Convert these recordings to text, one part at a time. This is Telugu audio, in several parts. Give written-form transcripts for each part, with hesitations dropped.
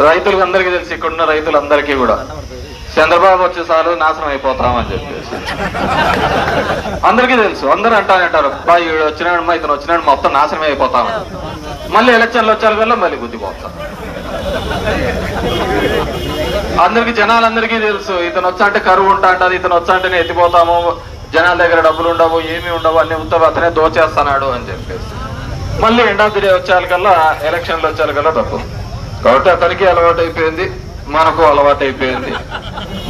రైతులకు అందరికీ తెలుసు, ఇక్కడున్న రైతులందరికీ కూడా చంద్రబాబు వచ్చేసారు నాశనం అయిపోతామని చెప్పేసి అందరికీ తెలుసు. అందరూ అంటారు ఈడు వచ్చినాడు ఇతను వచ్చినాడు మొత్తం నాశనం అయిపోతామని. మళ్ళీ ఎలక్షన్లు వచ్చారు వల్ల మళ్ళీ గుద్దిపోతాం. అందరికి జనాలందరికీ తెలుసు ఇతను వచ్చా అంటే కరువు ఉంటా అంటది, ఇతను వచ్చా అంటేనే ఎత్తిపోతాము, జనాల దగ్గర డబ్బులు ఉండవు, ఏమీ ఉండవు, అన్ని ఉత్తర అతనే దోచేస్తున్నాడు అని చెప్పేసి మళ్ళీ ఎండ్ ఆఫ్ ది డే వచ్చేకల్లా ఎలక్షన్లు వచ్చేకల్లా తప్పు. కాబట్టి అతనికి అలవాటు అయిపోయింది, మనకు అలవాటు అయిపోయింది.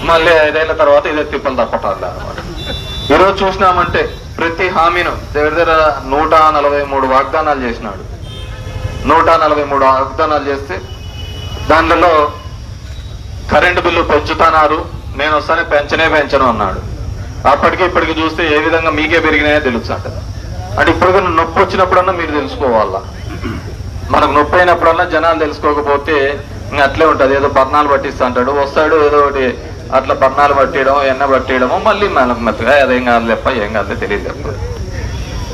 మళ్ళీ 5 ఏళ్ల తర్వాత ఇదే తిప్పలు తప్పటాలి అనమాట. ఈరోజు చూసినామంటే ప్రతి హామీను దగ్గర 143 వాగ్దానాలు చేసినాడు. 143 వాగ్దానాలు చేస్తే దానిలో కరెంటు బిల్లు పెంచుతున్నారు, నేను వస్తానే పెంచను అన్నాడు. అప్పటికి ఇప్పటికి చూస్తే ఏ విధంగా మీకే పెరిగినాయో తెలుసు అంట. అంటే ఇప్పుడు నొప్పి వచ్చినప్పుడన్నా మీరు తెలుసుకోవాలా. మనకు నొప్పి అయినప్పుడన్నా జనాలు తెలుసుకోకపోతే ఇంకా అట్లే ఉంటుంది. ఏదో పర్ణాలు పట్టిస్తా అంటాడు, వస్తాడు ఏదో ఒకటి అట్లా పర్ణాలు పట్టేయడం, ఎన్న పట్టేయడము, మళ్ళీ మనకు మెత్తగా అదేం కాదు లేప్ప ఏం కాదు తెలియదు లేప్ప.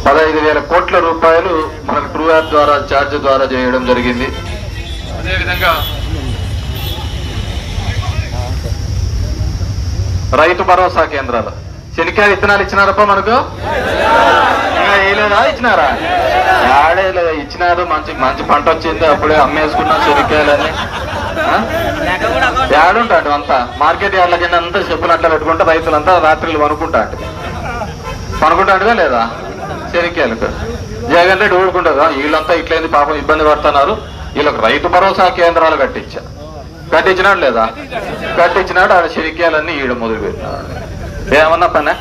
15,000 కోట్ల రూపాయలు మనకు ట్రూ యాప్ ద్వారా ఛార్జ్ ద్వారా చేయడం జరిగింది. అదేవిధంగా రైతు భరోసా కేంద్రాలు శనికాయ విత్తనాలు ఇచ్చినారప్ప మనకు వేయలేదా? ఇచ్చినారా? ఆడే ఇచ్చినారు. మంచి మంచి పంట వచ్చింది, అప్పుడే అమ్మేసుకున్నాం శనికాయలని. ఏడుంటాడు అంతా మార్కెట్ యార్డ్ల కింద అంతా చెప్పులు అట్లా పెట్టుకుంటే రైతులంతా రాత్రులు పనుకుంటాడుగా లేదా శనికాయలకు. జగన్ రెడ్డి ఊరుకుంటారు, వీళ్ళంతా ఇట్లయింది పాపం ఇబ్బంది పడుతున్నారు, వీళ్ళకి రైతు భరోసా కేంద్రాలు కట్టించినాడు లేదా? కట్టించినాడు. ఆడ శనికాయలన్నీ ఈడ మొదలు పెట్టినాడు. ఏమన్నా పనే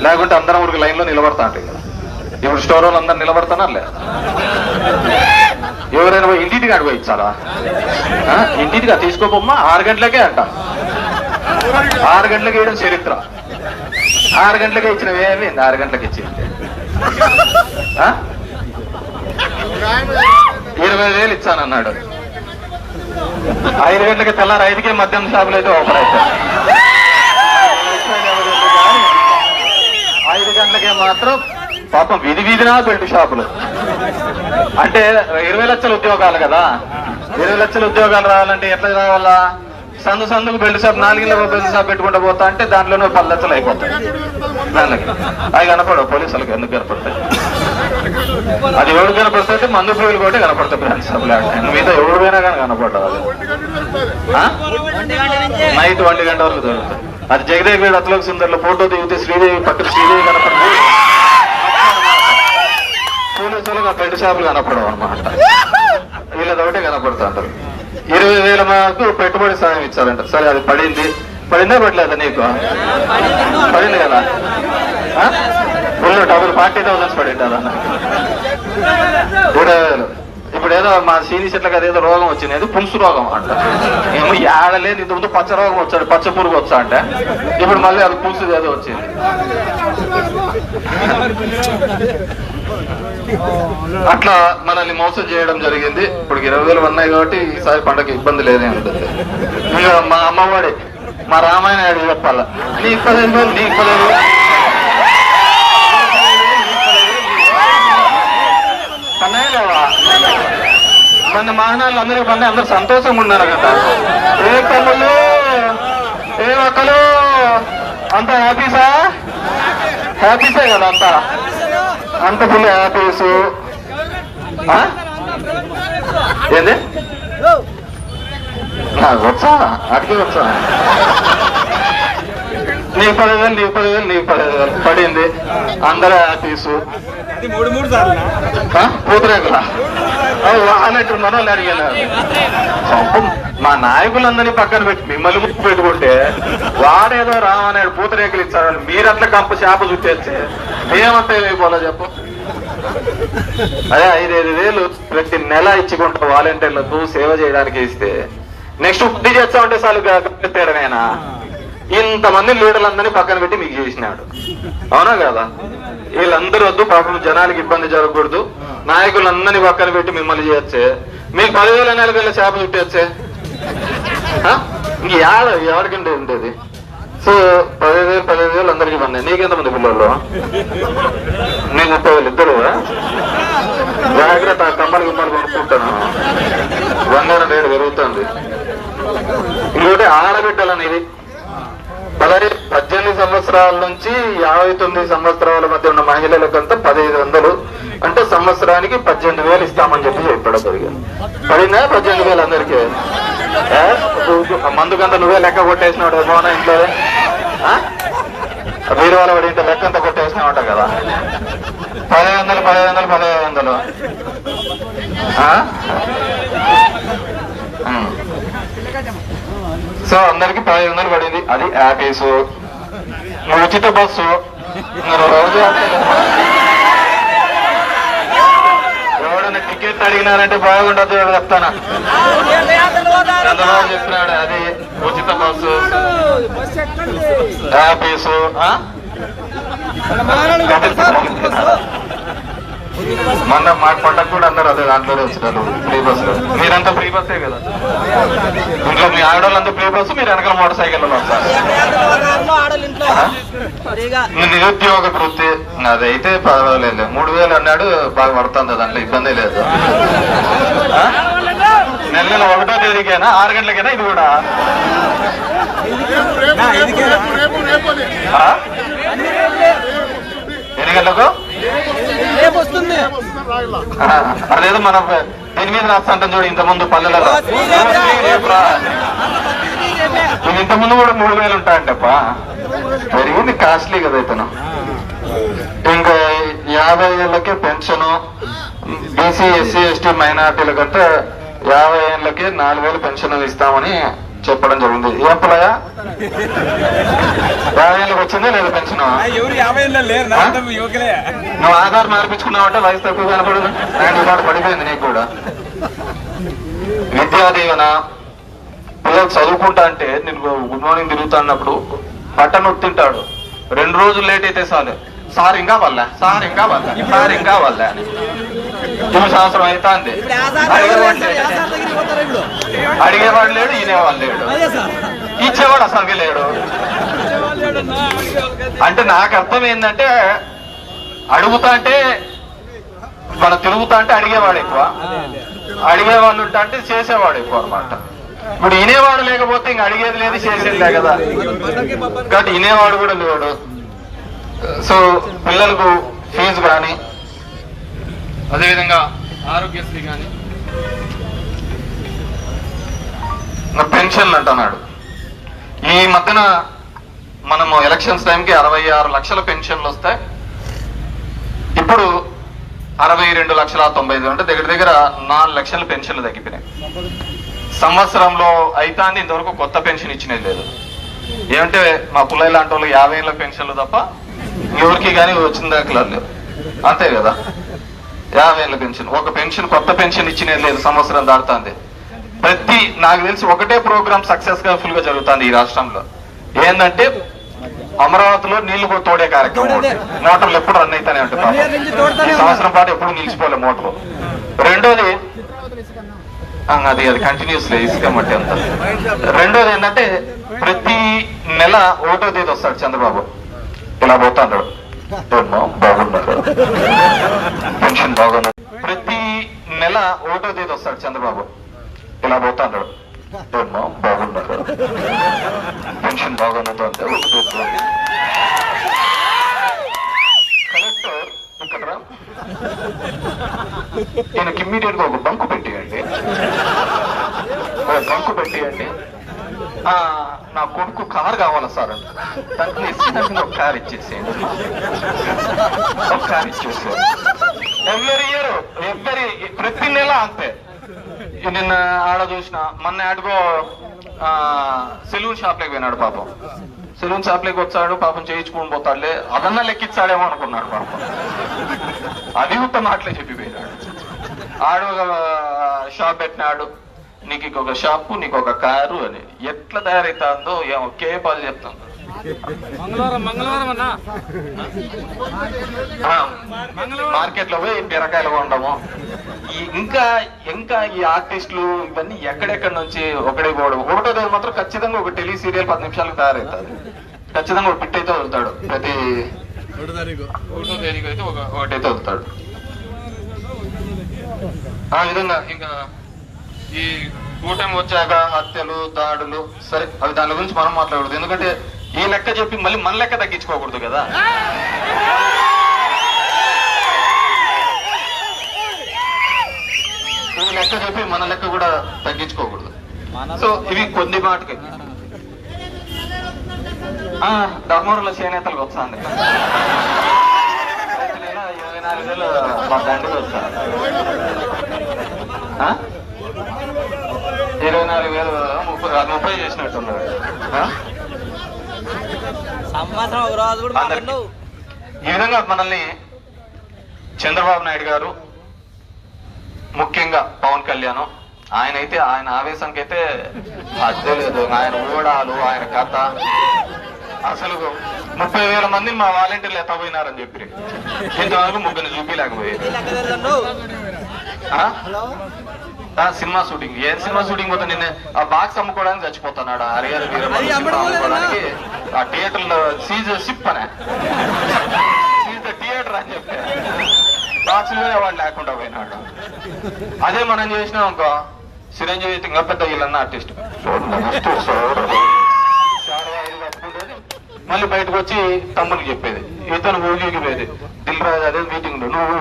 లేకుంటే అందరం ఊరికి లైన్ లో నిలబడతా అంటే కదా. ఇప్పుడు స్టోర్ వాళ్ళు అందరు నిలబడుతున్నారు లేదా? ఎవరైనా ఇంటింటికి అడుగు ఇచ్చారా? ఇంటింటిగా తీసుకోపోమ్మా 6 గంటలకే అంట. 6 గంటలకి వేయడం చరిత్ర. 6 గంటలకే ఇచ్చినవి ఏమైంది? 6 గంటలకు ఇచ్చింది 20,000 ఇచ్చానన్నాడు. 5 గంటలకి తెల్లారు 5కే మద్యం షాపులు అయితే ఓపెన్ అవుతాయి. 5 గంటలకే మాత్రం పాపం వీధినా బెల్ట్ షాపులు. అంటే 20 లక్షల ఉద్యోగాలు కదా. 20 లక్షల ఉద్యోగాలు రావాలంటే ఎట్లా రావాలా? సందుకు బెల్ట్ షాప్ 4 ఇళ్ళ బెల్ట్ షాప్ పెట్టుకుంటూ పోతా అంటే దాంట్లోనే 10 లక్షలు అయిపోతాయి. దానికి అవి కనపడవు పోలీసులకు. ఎందుకు కనపడతాయి? అది ఎవరు కనపడుతుంటే మందు పోయిలు కూడా కనపడతాయి బ్రాంచ్ షాపులు. మిగతా ఎవరు పోయినా కానీ కనపడదు. అది నైట్ 1 గంట వరకు దొరుకుతుంది. అది జగదేవి వీడు అతలోక సుందర్లో ఫోటో దిగితే శ్రీదేవి పక్కన శ్రీదేవి కనపడదు. పోలీసులకు ఆ బెల్ట్ షాపులు కనపడవు అనమాట. వీళ్ళదొకటే కనపడుతుంటారు. 20,000 మాకు పెట్టుబడి సాయం ఇచ్చారంట. సరే అది పడిందా పడలేదా? నీకు పడింది కదా. Full double 40,000 పడింటారన్న. 20,000. ఇప్పుడు ఏదో మా సీనియర్ చెట్లకి అదేదో రోగం వచ్చింది, ఏదో పులుసు రోగం అంట. ఏమో ఏడలేదు, ఇంతకుముందు పచ్చ రోగం వచ్చాడు, పచ్చ పురుగు వచ్చా అంటే ఇప్పుడు మళ్ళీ అది పులుసు ఏదో వచ్చింది. అట్లా మనల్ని మోసం చేయడం జరిగింది. ఇప్పుడు 20,000 ఉన్నాయి కాబట్టి ఈసారి పండగ ఇబ్బంది లేదే ఉంటుంది. ఇంకా మా అమ్మవాడి మా రామాయణ అడిగి చెప్పాల, నీ 15,000 నీ 15,000 పన్నాయిలేవా? మన మానాలు అందరికీ పన్నాయి. అందరూ సంతోషంగా ఉన్నారు కదా. ఏ తమ్ముళ్ళు ఏ ఒక్కలు అంతా హ్యాపీసే కదా. అంత ఫుల్ హ్యాపీసు. ఏంది వచ్చా అడిగి వచ్చా? నీకు 10,000 పడింది. అందరూ హ్యాపీసు. పూతరేకులా అన్నట్టు మనల్ని అడిగాను. మా నాయకులందరినీ పక్కన పెట్టి మిమ్మల్ని ముక్కు పెట్టుకుంటే వాడేదో రామన్నాడు పూతరేకులు ఇచ్చారు. మీరట్లా కంప చేప చుట్టేస్తే మేమంతా ఏమైపోలే చెప్పు. అదే 5,000 ప్రతి నెల ఇచ్చుకుంటా వాలంటీర్లకు సేవ చేయడానికి ఇస్తే నెక్స్ట్ ఉద్ది చేస్తామంటే చాలు తేడనేనా? ఇంతమంది లీడర్లందరినీ పక్కన పెట్టి మీకు చేసినాడు. అవునా కదా? వీళ్ళందరూ వద్దు, పాపం జనాలకి ఇబ్బంది జరగకూడదు, నాయకులందరినీ పక్కన పెట్టి మిమ్మల్ని చేయొచ్చే. మీకు 10,000 నెలల చేప చుట్టేచ్చే. ఇంక ఎవరికంటే ఉండేది? సో 15,000 అందరికి పడినాయి. నీకెంతమంది పిల్లలు? నీకు 30,000 ఇద్దరు. జాగ్రత్త, కమ్మలు గిమ్మలు కొనుక్కుంటాను. బంగారం రేటు పెరుగుతుంది. ఇంకోటి ఆడబిడ్డలనేది 18 సంవత్సరాల నుంచి 59 సంవత్సరాల మధ్య ఉన్న మహిళలకంతా 1,500 అంటే సంవత్సరానికి 18,000 ఇస్తామని చెప్పాడు. జరిగింది పడిందా 18,000 అందరికీ? మందుకంతా నువ్వే లెక్క కొట్టేసినావు మోనా ఇంట్లో. వీరి వాళ్ళ వాడి ఇంత లెక్క అంతా కొట్టేసినావు కదా. 1,500 సో అందరికి 1,500 పడింది. అది యాపీసు, ఉచిత బస్సు. రోజు ఎవడన్నా టికెట్ అడిగినారంటే బాగుండదు చెప్తానా. చంద్రబాబు చెప్పినాడు అది ఉచిత బస్సు, యాపీసు. మొన్న మా పంటకు కూడా అందరూ అదే దాంట్లోనే వచ్చినారు ఫ్రీ బస్సులో. మీరంతా ఫ్రీ బస్సే కదా ఇంట్లో. మీ ఆడవాళ్ళంతా ఫ్రీ బస్సు, మీరు వెనకాల మోటార్ సైకిల్లో వస్తారు. నిరుద్యోగ వృత్తి అదైతే పర్వాలేదు. 3,000 అన్నాడు, బాగా పడుతుంది, దాంట్లో ఇబ్బంది లేదు. నెల 1వ తేదీకైనా 6 గంటలకైనా ఇది కూడా ఎన్ని గంటలకు అదేదో మనం దీని మీద రాస్తాంటాం చూడు. ఇంతకుముందు పల్లెలలో ఇంతకుముందు కూడా 3,000 ఉంటాయంటప్ప. పెరిగింది, కాస్ట్లీ కదా ఇతను. ఇంకా 50 ఏళ్ళకే పెన్షను. బీసీ, ఎస్సీ, ఎస్టీ మైనార్టీలకంటే 50 ఏళ్ళకే 4,000 పెన్షన్ ఇస్తామని చెప్పడం జరిగింది. ఏం పిల్లయా 50 ఏళ్ళకి వచ్చిందా లేదా పెన్షన్? నువ్వు ఆధార్ మార్పించుకున్నావంటే వయసు తక్కువ కనపడదు. 90 పడిపోయింది నీకు కూడా. విద్యా దీవెన, పిల్లలు చదువుకుంటా అంటే నేను గుడ్ మార్నింగ్ తిరుగుతా అన్నప్పుడు బట్టను ఒత్తింటాడు. 2 రోజులు లేట్ అయితే చాలు, సార్ ఇంకా వల్ల, సార్ ఇంకా వల్ల, సార్ ఇంకా వల్ల అని. 2 సంవత్సరం అవుతా అంది. అడిగేవాడు లేడు, ఈనేవాడు లేడు, ఇచ్చేవాడు అసలుకి లేడు. అంటే నాకు అర్థం ఏంటంటే అడుగుతా అంటే మన తిరుగుతా అంటే అడిగేవాడు ఎక్కువ, అడిగేవాళ్ళు ఉంటా అంటే చేసేవాడు ఎక్కువ అనమాట. ఇప్పుడు వినేవాడు లేకపోతే ఇంక అడిగేది లేదు, చేసేది లే కదా. కాబట్టి వినేవాడు కూడా లేడు. సో పిల్లలకు ఫీజు కానీ, అదేవిధంగా ఆరోగ్యశ్రీ కానీ, పెన్షన్లు అంటున్నాడు. ఈ మధ్యన మనము ఎలక్షన్స్ టైంకి 66 లక్షల పెన్షన్లు వస్తాయి. ఇప్పుడు 62,90,000 అంటే దగ్గర దగ్గర 4 లక్షల పెన్షన్లు తగ్గిపోయినాయి. సంవత్సరంలో అయితాన్ని ఇంతవరకు కొత్త పెన్షన్ ఇచ్చినది లేదు. ఏమంటే మా పుల్లయ్య లాంటి వాళ్ళు 50 ఏళ్ళ పెన్షన్లు తప్ప ఎవరికి కానీ వచ్చిన దాఖలా లేవు. అంతే కదా, 50 ఏళ్ళ పెన్షన్. ఒక పెన్షన్, కొత్త పెన్షన్ ఇచ్చినది లేదు. సంవత్సరం దాడుతుంది. నాకు తెలిసి ఒకటే ప్రోగ్రామ్ సక్సెస్ఫుల్ గా జరుగుతుంది ఈ రాష్ట్రంలో. ఏంటంటే అమరావతిలో నీళ్లు తోడే కార్యక్రమం. మోటార్లు ఎప్పుడు రన్ అయితేనే ఉంటాయి. ఈ సంవత్సరం పాటు ఎప్పుడు నిలిచిపోలే మోటార్లు. రెండోది అది కంటిన్యూస్ ఇసుక మట్టి అంతా. రెండోది ఏంటంటే ప్రతి నెల 1వ తేదీ వస్తాడు చంద్రబాబు, ఇలా పోతాడు, బాగున్నాడు, పెన్షన్ బాగున్నాడు. ప్రతి నెల 1వ తేదీ వస్తాడు చంద్రబాబు, ఇలా పోతాడు, బాగున్నాడు, పెన్షన్ బాగున్నది అంటే. కలెక్టర్ ఇక్కడ ఈయనకి ఇమ్మీడియట్ గా ఒక బంకు పెట్టియండి, నా కొడుకు కారు కావాలా సార్ అంటే దాంట్లో ఇచ్చి ఒక కారు ఇచ్చేసేయండి. ఒక కారు ఇచ్చేసారు. ప్రతి నెల అంతే. నిన్న ఆడ చూసిన, మొన్న ఆడుకో సెలూన్ షాప్ లోకి పోయినాడు పాపం. సెలూన్ షాప్ లోకి వచ్చాడు పాపం, చేయించుకుని పోతాడులే, అదన్నా లెక్కిచ్చాడేమో అనుకున్నాడు పాపం. అది ఉత్త మాటలే చెప్పిపోయినాడు. ఆడు ఒక షాప్ పెట్టినాడు, నీకు ఇంకొక షాపు, నీకు ఒక కారు అని. ఎట్లా తయారైతుందో ఒకే పది చెప్తాను. మార్కెట్ లో పోయి బీరకాయలు ఉండము. ఇంకా ఇంకా ఈ ఆర్టిస్టులు ఇవన్నీ ఎక్కడెక్కడి నుంచి ఒకటే పోవడం. 1వ తేదీ మాత్రం ఖచ్చితంగా ఒక టెలి సీరియల్ 10 నిమిషాలకు తయారవుతుంది. ఖచ్చితంగా ఒక పిట్ అయితే వదులుతాడు. ప్రతి 1వ తేదీకి అయితే ఒకటైతే వదులుతాడు. ఆ విధంగా ఇంకా ఈ కూటమి వచ్చాక హత్యలు, దాడులు, సరే అవి దాని గురించి మనం మాట్లాడకూడదు. ఎందుకంటే ఈ లెక్క చెప్పి మళ్ళీ మన లెక్క తగ్గించుకోకూడదు కదా. ఈ లెక్క చెప్పి మన లెక్క కూడా తగ్గించుకోకూడదు. సో ఇవి కొద్ది మాటకి ధర్మవరంలో చేనేతలకు వస్తుంది 24,000 మా దండికి వస్తారు. 24,000 30 చేసినట్టున్నారు. ఈ విధంగా మనల్ని చంద్రబాబు నాయుడు గారు, ముఖ్యంగా పవన్ కళ్యాణ్, ఆయన ఆవేశంకైతే అర్థం లేదు. ఆయన ఊడాలు, ఆయన కథ, అసలు 30,000 మందిని మా వాలంటీర్లు ఎత్తపోయినారని చెప్పి ఇంతవరకు ముగ్గురిని చూపించలేకపోయారు. సినిమా షూటింగ్, ఏ సినిమా షూటింగ్ పోతే నిన్న ఆ బాక్స్ అమ్ముకోవడానికి చచ్చిపోతున్నాడు. హరిహర వీరమల్లు అమ్ముకోవడానికి ఆ థియేటర్లో సీజ్ సిప్ అనే థియేటర్ అని చెప్పి బాక్సులు వాడు లేకుండా పోయినాడు. అదే మనం చేసినాం అనుకో, చిరంజీవి ఇంకా పెద్ద వీళ్ళన్న ఆర్టిస్ట్ మళ్ళీ బయటకు వచ్చి తమ్ముడికి చెప్పేది, ఇతను ఊగికి పోయేది, దిల్ రాజు అదే మీటింగ్ నువ్వు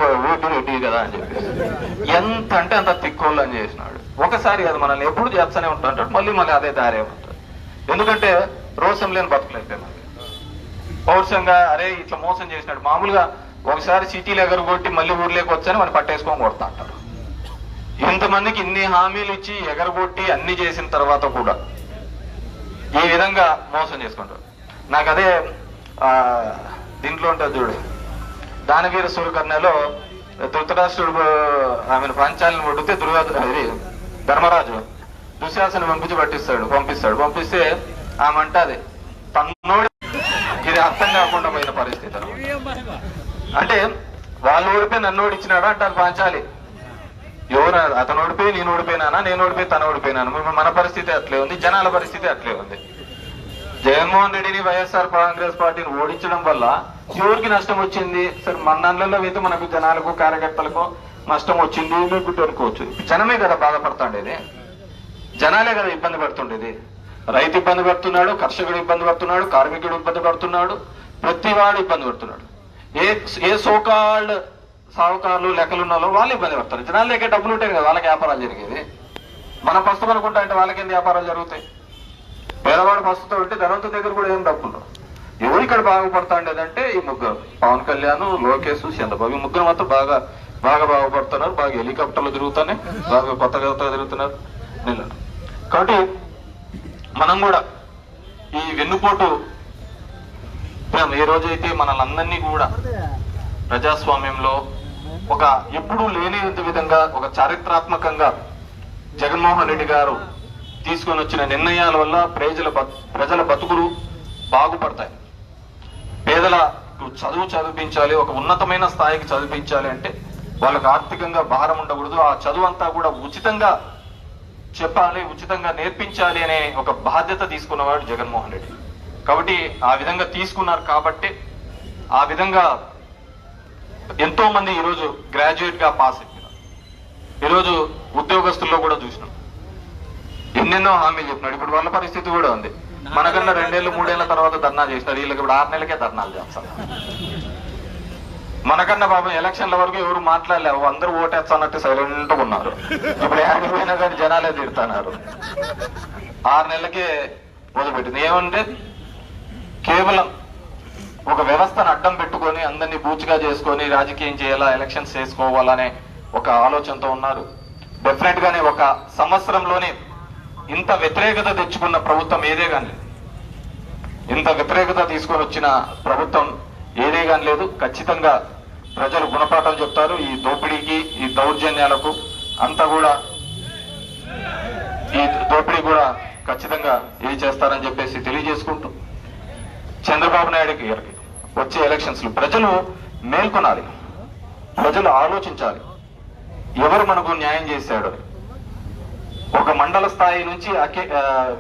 ఊటి కదా అని చెప్పేసి ఎంత అంటే అంత తిక్కోళ్ళు అని చేసినాడు. ఒకసారి అది మనల్ని ఎప్పుడు చేస్తూనే ఉంటాడు, మళ్ళీ అదే దారే ఉంటుంది. ఎందుకంటే రోషం లేని బతుకులైతే మనకి పౌరుషంగా అరే ఇట్లా మోసం చేసినాడు. మామూలుగా ఒకసారి సిటీలు ఎగరగొట్టి మళ్ళీ ఊర్లోకి వచ్చాని మనం పట్టేసుకొని కొడతా అంటారు. ఇంతమందికి ఇన్ని హామీలు ఇచ్చి ఎగరగొట్టి అన్ని చేసిన తర్వాత కూడా ఈ విధంగా మోసం చేసుకుంటారు. నాకు అదే దీంట్లో ఉంటుంది చూడు, దానవీర సూరకర్ణలో ధృతరాష్ట్రుడు ఆమెను పాంచాలిని కొడితే ధర్మరాజు దుశ్శాసన పంపిస్తే ఆమె అంటది తన్నోడి, ఇది అర్థం కాకుండా పోయిన పరిస్థితి. అంటే వాళ్ళు ఓడిపోయి నన్ను ఓడిచ్చినాడా అంటారు పాంచాలి. ఎవరు అతను ఓడిపోయి నేను ఓడిపోయినానా, నేను ఓడిపోయి తను ఓడిపోయినాను. మన పరిస్థితి అట్లే ఉంది, జనాల పరిస్థితి అట్లే ఉంది. జగన్మోహన్ రెడ్డిని వైఎస్ఆర్ కాంగ్రెస్ పార్టీని ఓడించడం వల్ల ఎవరికి నష్టం వచ్చింది? సరే మన నెలల్లో అయితే మనకు జనాలకు కార్యకర్తలకు నష్టం వచ్చింది మీకు అనుకోవచ్చు. జనమే కదా బాధపడుతుండేది, జనాలే కదా ఇబ్బంది పడుతుండేది. రైతు ఇబ్బంది పడుతున్నాడు, కర్షకుడు ఇబ్బంది పడుతున్నాడు, కార్మికుడు ఇబ్బంది పడుతున్నాడు, ప్రతి వాడు ఇబ్బంది పడుతున్నాడు. ఏ సోకాల్డ్ సాహుకారులు లెక్కలున్నాలో వాళ్ళు ఇబ్బంది పడతారు. జనాల దగ్గర డబ్బులు ఉంటాయి కదా వాళ్ళకి వ్యాపారాలు జరిగేది. మనం ప్రస్తుతం అనుకుంటా అంటే వాళ్ళకి ఎన్ని వ్యాపారాలు జరుగుతాయి? పేదవాడు ప్రస్తుతం ఉంటే ధనవంతుల దగ్గర కూడా ఏం డబ్బులు. ఎవరు ఇక్కడ బాగుపడతాండేదంటే ఈ ముగ్గురు, పవన్ కళ్యాణ్, లోకేష్, చంద్రబాబు. ఈ ముగ్గురు మాత్రం బాగా బాగుపడుతున్నారు. బాగా హెలికాప్టర్లు తిరుగుతున్నాయి, బాగా కొత్తగా తిరుగుతున్నారు. కాబట్టి మనం కూడా ఈ వెన్నుపోటు ఏ రోజైతే మనల్ని అందరినీ కూడా ప్రజాస్వామ్యంలో ఒక ఎప్పుడూ లేని విధంగా ఒక చారిత్రాత్మకంగా జగన్మోహన్ రెడ్డి గారు తీసుకొని వచ్చిన నిర్ణయాల వల్ల ప్రజల బతుకులు బాగుపడతాయి. పేదలకు చదివించాలి, ఒక ఉన్నతమైన స్థాయికి చదివించాలి అంటే వాళ్ళకు ఆర్థికంగా భారం ఉండకూడదు. ఆ చదువు అంతా కూడా ఉచితంగా చెప్పాలి, ఉచితంగా నేర్పించాలి అనే ఒక బాధ్యత తీసుకున్నవాడు జగన్మోహన్ రెడ్డి. కాబట్టి ఆ విధంగా తీసుకున్నారు. కాబట్టి ఆ విధంగా ఎంతో మంది ఈరోజు గ్రాడ్యుయేట్ గా పాస్ అయిపోయినారు. ఈరోజు ఉద్యోగస్తుల్లో కూడా చూసినాం, ఎన్నెన్నో హామీలు చెప్పినాడు. ఇప్పుడు వాళ్ళ పరిస్థితి కూడా ఉంది. మనకన్నా 2 ఏళ్ళు 3 ఏళ్ల తర్వాత ధర్నా చేస్తారు, వీళ్ళకి ఇప్పుడు 6 నెలలకే ధర్నాలు చేస్తారు. మనకన్నా బాబు ఎలక్షన్ల వరకు ఎవరు మాట్లాడలేవు, అందరూ ఓటేస్తానంటే సైలెంట్ గా ఉన్నారు. ఇప్పుడు ఆడిపోయినా కానీ జనాలే తిడుతున్నారు. 6 నెలలకే మొదలుపెట్టింది. ఏమంటే కేవలం ఒక వ్యవస్థను అడ్డం పెట్టుకొని అందరినీ బూచిగా చేసుకొని రాజకీయం చేయాలా, ఎలక్షన్స్ చేసుకోవాలనే ఒక ఆలోచనతో ఉన్నారు. డెఫినెట్ గానే ఒక సంవత్సరంలోనే ఇంత వ్యతిరేకత తెచ్చుకున్న ప్రభుత్వం ఏదే కానీ లేదు. ఇంత వ్యతిరేకత తీసుకొని వచ్చిన ప్రభుత్వం ఏదే కానీ లేదు. ఖచ్చితంగా ప్రజలు గుణపాఠం చెప్తారు. ఈ దోపిడీకి, ఈ దౌర్జన్యాలకు అంతా కూడా, ఈ దోపిడీ కూడా ఖచ్చితంగా ఏం చేస్తారని చెప్పేసి తెలియజేసుకుంటూ, చంద్రబాబు నాయుడు గారికి వచ్చే ఎలక్షన్స్ లో ప్రజలు మేల్కొనాలి, ప్రజలు ఆలోచించాలి ఎవరు మనకు న్యాయం చేశాడు. ఒక మండల స్థాయి నుంచి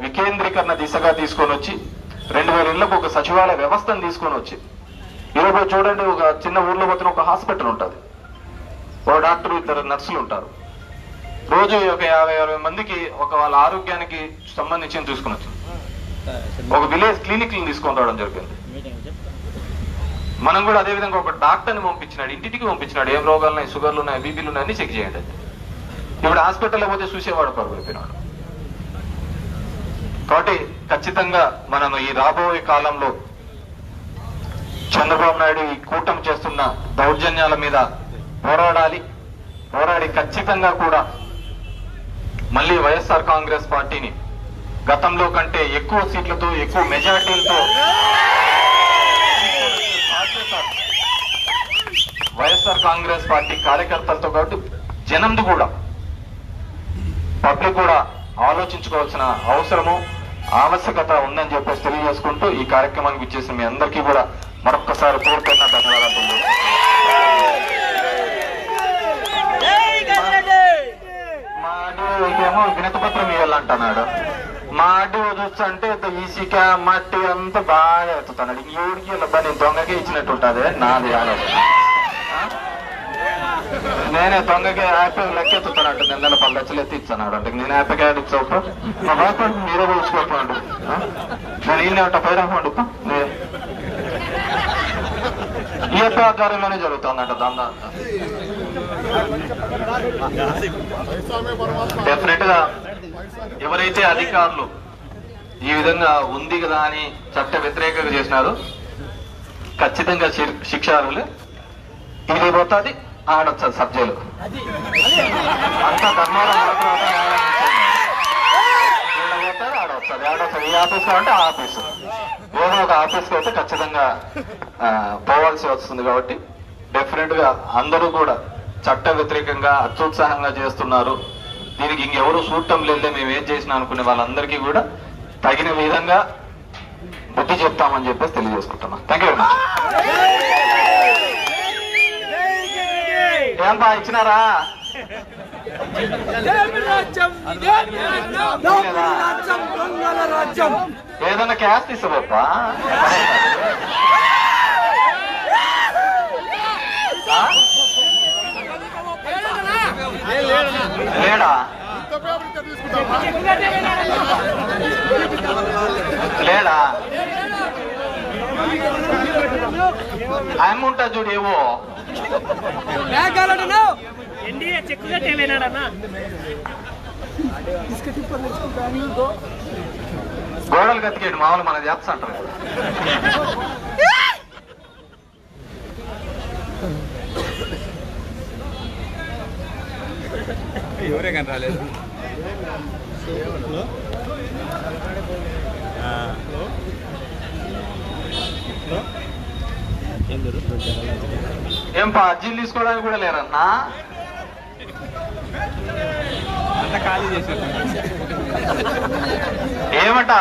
వికేంద్రీకరణ దిశగా తీసుకొని వచ్చి 2000 ఇళ్లకు ఒక సచివాలయ వ్యవస్థను తీసుకొని వచ్చి ఈరోజు చూడండి, ఒక చిన్న ఊర్లో పోతున్న ఒక హాస్పిటల్ ఉంటుంది, ఒక డాక్టర్, 2 నర్సులు ఉంటారు. రోజు ఒక 50-60 మందికి ఒక వాళ్ళ ఆరోగ్యానికి సంబంధించి తీసుకుని వచ్చింది. ఒక విలేజ్ క్లినిక్లను తీసుకొని రావడం జరిగింది. మనం కూడా అదేవిధంగా ఒక డాక్టర్ని పంపించినాడు, ఇంటికి పంపించినాడు. ఏం రోగాలు ఉన్నాయి, షుగర్లు ఉన్నాయి, బీపీలు ఉన్నాయి, అన్ని చెక్ చేయండి. ఇప్పుడు హాస్పిటల్లో పోతే చూసేవాడు పరుగుపోయినాడు. కాబట్టి ఖచ్చితంగా మనం ఈ రాబోయే కాలంలో చంద్రబాబు నాయుడు ఈ కూటమి చేస్తున్న దౌర్జన్యాల మీద పోరాడి ఖచ్చితంగా కూడా మళ్ళీ వైఎస్ఆర్ కాంగ్రెస్ పార్టీని గతంలో కంటే ఎక్కువ సీట్లతో, ఎక్కువ మెజారిటీలతో వైఎస్ఆర్ కాంగ్రెస్ పార్టీ కార్యకర్తలతో కాబట్టి జనంది కూడా, పబ్లిక్ కూడా ఆలోచించుకోవాల్సిన అవసరము, ఆవశ్యకత ఉందని చెప్పేసి తెలియజేసుకుంటూ ఈ కార్యక్రమానికి ఇచ్చేసిన మీ అందరికీ కూడా మరొక్కసారి కోరుతున్న ధన్యవాదాలు. మా ఏమో వినతిపత్రం ఇవ్వాలంటున్నాడు. మా అడ్డు చూస్తుంటే ఈసీక మట్టి అంతా బాగా ఎత్తుతున్నాడు. ఎవరికి వెళ్ళబ్బా, నేను దొంగకే ఇచ్చినట్టు ఉంటుంది. నాది ఆలోచన, నేనే దొంగకి యాప్ లెక్కెత్తుతానంట. 10 లక్షలు ఎత్తి ఇచ్చాడు అంటే నేను యాప్కి యాడ్ ఇచ్చావు. మా బాగా మీరే పోల్చుకోకపోండు, నేను ఈయన ఉంటా పైరామండు. ఈఎఫ్ఐ ఆధ్వర్యంలోనే జరుగుతుందంట దందా. డెఫినెట్ గా ఎవరైతే అధికారులు ఈ విధంగా ఉంది కదా అని చట్ట వ్యతిరేకంగా చేసినారో ఖచ్చితంగా శిక్షార్హులే. ఇది పోతుంది, ఆడొచ్చు సబ్జెక్టులు అంతా ధర్మారం ఆడొచ్చు. ఈ ఆఫీస్ అంటే ఆ ఆఫీసు, ఏదో ఒక ఆఫీస్కి అయితే ఖచ్చితంగా పోవాల్సి వస్తుంది. కాబట్టి డెఫినెట్ గా అందరూ కూడా చట్ట వ్యతిరేకంగా అత్యుత్సాహంగా చేస్తున్నారు. దీనికి ఇంకెవరు చూడటం లేదే, మేము ఏం చేసినా అనుకునే వాళ్ళందరికీ కూడా తగిన విధంగా బుద్ధి చెప్తామని చెప్పేసి తెలియజేసుకుంటున్నాం. Thank you very much. ఏం బా ఇచ్చినారా? ఏదన్నా క్యాష్ తీసుకోపా. లేడా? లేడా? ఆయన ఉంటా చూడు. ఏవో గోడలు కతికేడు మామూలు మన చేస్తా అంటారు. ఎవరే కానీ రాలేదు. ఏం పా అర్జీలు తీసుకోవడానికి కూడా లేరన్నా? అంత ఖాళీ చేశారు. ఏమట